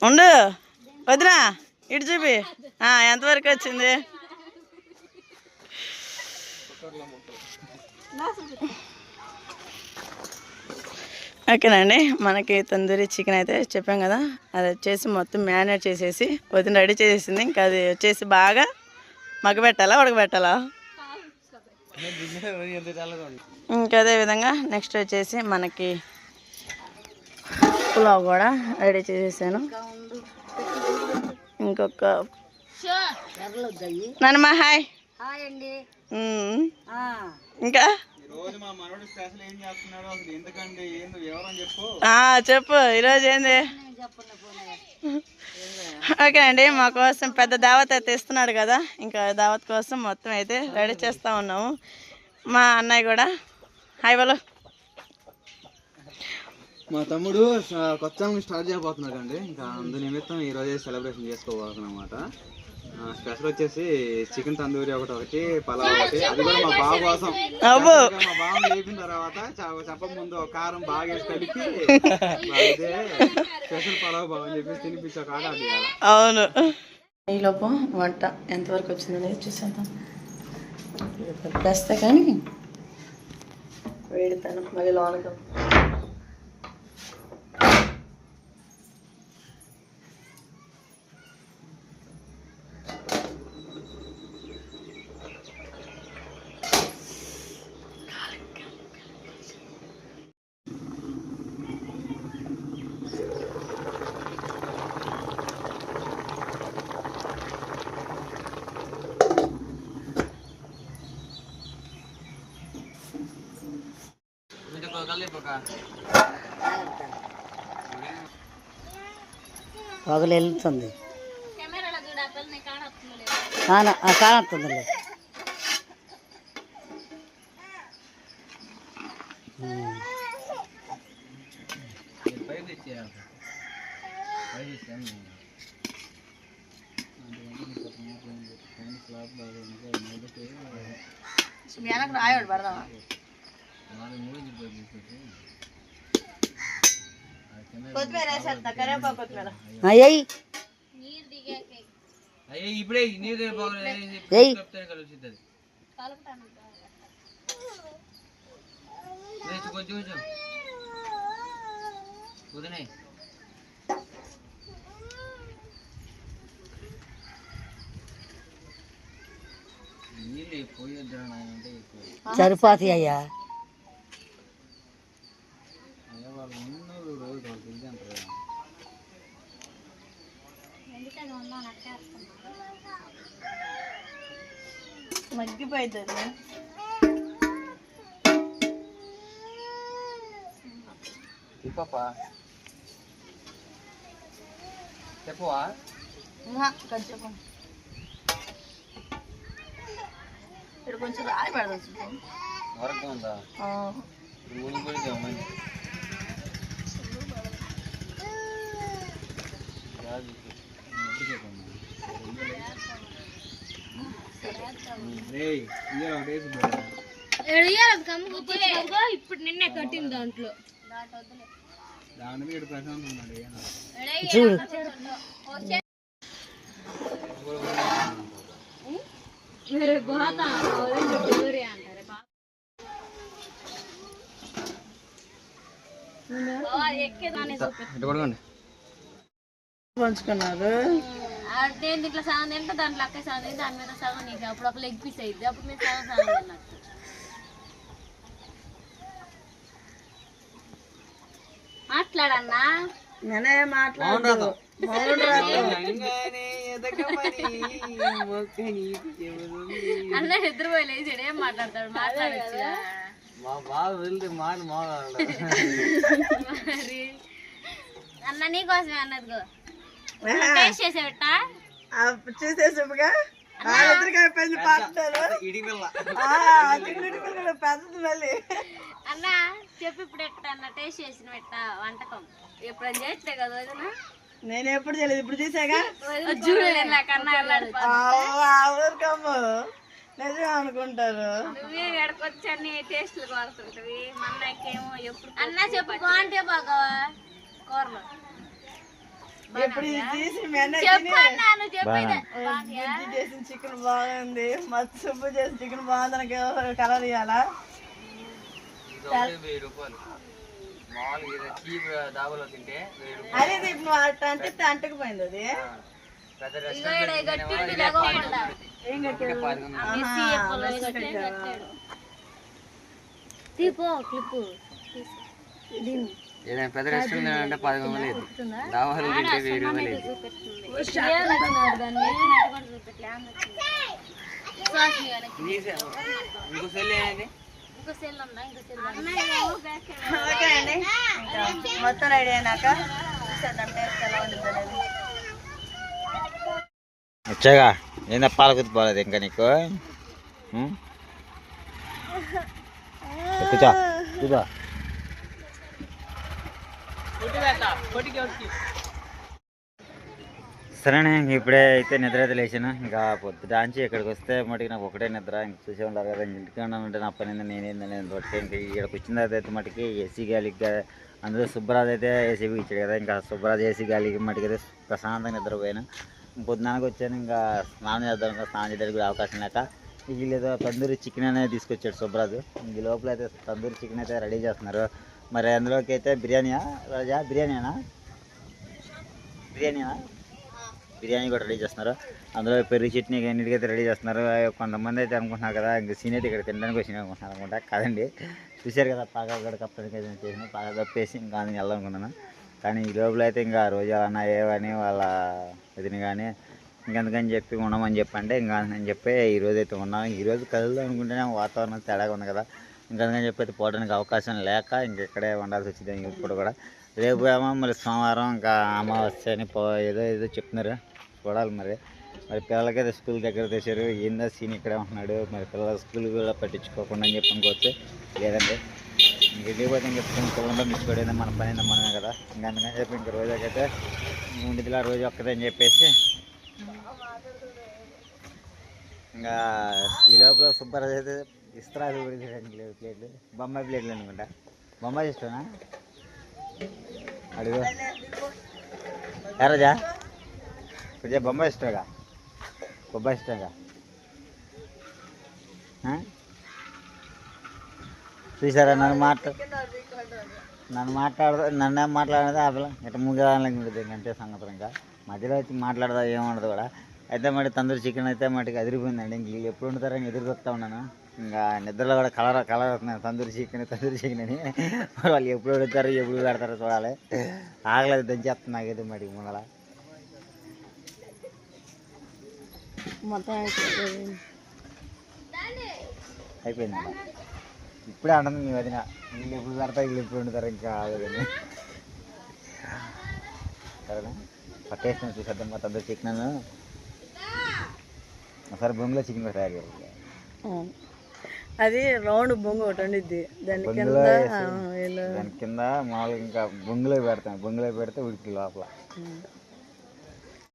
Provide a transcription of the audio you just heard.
ఉండు వదినా ఇటు చూపి ఎంతవరకు వచ్చింది. ఓకేనండి, మనకి తందూరి చికెన్ అయితే చెప్పాం కదా, అది వచ్చేసి మొత్తం మ్యారినేట్ చేసేసి వదిన రెడీ చేసేసింది. ఇంకా అది వచ్చేసి బాగా మగ్గబెట్టాలా ఉడకబెట్టాలా. ఇంకా అదే విధంగా నెక్స్ట్ వచ్చేసి మనకి పులావ్ కూడా రెడీ చేసేసాను. ఇంకొక నాన్నమ్మ హాయ్. ఇంకా చెప్పు ఈరోజు ఏంది. ఓకే అండి, మా కోసం పెద్ద దావత్ అయితే ఇస్తున్నాడు కదా, ఇంకా దావత్ కోసం మొత్తం అయితే రెడీ చేస్తూ ఉన్నాము. మా అన్నయ్య కూడా హాయ్ వాళ్ళు. మా తమ్ముడు కొత్త స్టార్ట్ చేయబోతున్నాడు అండి. ఇంకా అందు నిమిత్తం ఈరోజే సెలబ్రేషన్ చేసుకోబోతున్నాం అన్నమాట. స్పెషల్ వచ్చేసి చికెన్ తందూరి ఒకటి పలావ్ ఒకటి, అది కూడా మా బావ కోసం. మా బావ లేపిన తర్వాత చెప్పక ముందు కారం బాగా వేసి కలిపి స్పెషల్ పలావ్ బావ అని చెప్పేసి తినిపించే కాడ అది. అవును, ఈలోపు వంట ఎంతవరకు వచ్చిందనేది చూసేద్దాం. వేస్తే కానీ వేడితాను మళ్ళీ లోనకు. పగలు వెళ్తుంది కానొస్తుందిలే. రాయడు పడదామా కొత్తిమీర వేసేస్తా, కరివేపాకు కొత్తిమీర ఇప్పుడే నీరు కొంచెం కొంచెం కుదినాయి. నీళ్ళు పోయొద్దు అంటే సరిపోతాయి అయ్యా. వాళ్ళు ఉన్నోళ్ళు రోజు వాళ్ళు తెలిసి అంటారు. మగ్గిపోయింది. చెప్పవా కొంచెం ఇక్కడ కొంచెం రాయి పెడదాం. వరకు ఉందా ఇప్పుడు నిన్నే కట్టింది దాంట్లో ప్రశాంత్ ఉన్నాడు. పంచుకున్నారు దీంట్లో సగం తింటే దాంట్లో అక్క సగం తింటే దాని మీద సగం నీకు అప్పుడు ఒక లెగ్ పీస్ అయింది, అప్పుడు మీరు సగం సగం తిన్నట్టు. మాట్లాడన్నా నేనే మాట్లాడు. అన్న నిద్రపోయి లేచాడు, ఏం మాట్లాడతాడు? మాట్లాడచ్చు మరి. అన్న నీకోసమే అన్నదిగో టేస్ట్ చేసేవట చూసేసాముగా అయిపోయింది పెద్దది మళ్ళీ. అన్న చెప్పు ఇప్పుడు ఎట్ట అన్న టేస్ట్ చేసిన పెట్ట వంటకం ఎప్పుడైనా చేస్తే కదా వదినా? నేను ఎప్పుడు చేయలేదు, ఇప్పుడు చూసాగా. ఊరికమ్ము నిజమే అనుకుంటారు. నువ్వే ఎడకొచ్చి అన్ని టేస్ట్లు కోరుతుంటవి. మన్నకేమో ఎప్పుడు అన్న చెప్పు బాగుంటే బాగా కూర ఇప్పుడు ఇది తీసి మీ అన్నయ్య చెప్పన్నాను చెప్పిన బుజ్జి చేసిన చికెన్ బాగుంది, మస్తు సుబ్బు చేసిన చికెన్ బాగుంది, నాకు కలర్ ఇవ్వాలా? అదే ఇప్పుడు నువ్వు అట్ట అంటే అంటకపోయింది అది. ఏం కట్టాడు? తీపో క్లిప్పు ఏదైనా పెద్ద రెస్టారెంట్ అంటే 10 లేదు, దావాలు తింటే 1000 లేదు. ఇంకో సెల్ ఏంటి? ఓకే అండి, ఇంకా మొత్తం రెడీ అయినాక చూసేద్దాం టేస్ట్ ఎలా ఉంటుంది అనేది. వచ్చాగా ఏందా పాలకుతి పోలేదు ఇంకా నీకు కూర్చో కూర్చో. సరేనే ఇప్పుడే అయితే నిద్ర అయితే లేచాను. ఇంకా పొద్దుటాంచి ఇక్కడికి వస్తే మటుకు నాకు ఒకటే నిద్ర. ఇంక చూసే ఉంటారు కదా, ఇంటికి ఉన్నానంటే నా పని నేనేందని తోటికి ఇంకా ఇక్కడికి వచ్చిన తర్వాత అయితే మటుకి ఏసీ గాలికి అందులో సుబ్బరాజు అయితే ఏసీ ఇచ్చాడు కదా, ఇంకా సుబ్బరాజు ఏసీ గాలికి మటుకు అయితే ప్రశాంతంగా నిద్రపోయాను. పొద్దునానికి వచ్చాను, ఇంకా స్నానం చేద్దాం, ఇంకా స్నానం చేయడానికి కూడా అవకాశం లేక వీళ్ళు తందూరి చికెన్ అనేది తీసుకొచ్చాడు సుబ్బరాజు. ఈ లోపల అయితే తందూరి చికెన్ అయితే రెడీ చేస్తున్నారు. మరి అందులోకి అయితే బిర్యానీయా రాజా? బిర్యానీనా బిర్యానీ కూడా రెడీ చేస్తున్నారు. అందులో పెరుగు చట్నీ అన్నిటికైతే రెడీ చేస్తున్నారు. కొంతమంది అయితే అనుకుంటున్నారు కదా ఇంకా సీన్ అయితే ఇక్కడ తినడానికి వచ్చిన అనుకుంటున్నారు అనుకుంటా. కాదండి, చూశారు కదా పాగా కూడా కప్పడానికి అయితే చేసిన పాగా కప్పేసి ఇంకా అందుకు వెళ్ళాలనుకున్నాను. కానీ ఈ లోపల అయితే ఇంకా రోజు అన్న ఏవని వాళ్ళ వదిన కానీ ఇంకెందుకని చెప్పి ఉండమని చెప్పంటే ఇంకా అని చెప్పి ఈరోజు అయితే ఉన్నాను. ఈరోజు కలుద్దాం అనుకుంటేనే వాతావరణం తేడాగా ఉంది కదా, ఇంకెందుకని చెప్పి అయితే పోవడానికి అవకాశం లేక ఇంకెక్కడే ఉండాల్సి వచ్చింది. ఇప్పుడు కూడా రేపు ఏమో మళ్ళీ సోమవారం ఇంకా అమావాస్య అని ఏదో చెప్తున్నారు, చూడాలి. మరి పిల్లలకైతే స్కూల్ దగ్గర తెచ్చారు. ఏందో సీన్ ఇక్కడే ఉంటున్నాడు, మరి పిల్లల స్కూల్ కూడా పట్టించుకోకుండా అని చెప్పి అనుకోవచ్చు. లేదండి ఇంటికి పోతే ఇంకా పిల్లలు మిచ్చిపోయేది మన పని మనమే కదా, ఇంకా అందుకని చెప్పి ఇంక రోజుకైతే ఉండిదిలా రోజు ఒక్కదని చెప్పేసి ఇంకా ఈ లోపల సుబ్బరాజు అయితే ఇస్త్రాలు కూడా ప్లేట్లు బొమ్మాయి ప్లేట్లు అనుకుంటా. బొమ్మాయి ఇష్టమా అడుగు ఎర్రజా కొంచెం బొమ్మాయి ఇష్టంగా బొబ్బాయి ఇష్టంగా చూసారా నన్ను నన్నే మాట్లాడదా ఆ పిల్ల ఇట్లా ముగ్గురానికి ఉంటుంది అంతే సంగతి. ఇంకా మధ్యలో వచ్చి మాట్లాడదా ఏముండదు కూడా. అయితే మరి తందూరి చికెన్ అయితే మటుకు అదిరిపోయిందండి. ఇంక వీళ్ళు ఎప్పుడు వండుతారని ఎదురు చూస్తూ ఉన్నాను. ఇంకా నిద్రలో కూడా కలర్ వస్తున్నాను తందూరి చికెన్ అని. మరి వాళ్ళు ఎప్పుడు వండుతారో ఎప్పుడు పెడతారో చూడాలి. ఆగలేదు దంచేస్తుంది నాకైతే మటుకు ముందర మొత్తం అయిపోయింది. ఇప్పుడే అంటుంది మీ వదిన వీళ్ళు ఎప్పుడు పెడతారు వీళ్ళు ఎప్పుడు వండుతారు ఇంకా ఆగదని. సరేనా పట్టేసిన చూసేద్దాం మా తందూరి చికెన్. ఒకసారి బొంగులో చికెన్ కూడా తయారు చేయాలి. అది రౌండ్ బొంగు ఒకటి వండిద్ది, దాని కింద మామూలుగా ఇంకా బొంగులో పెడతాం. బొంగులో పెడితే ఉడికి లోపల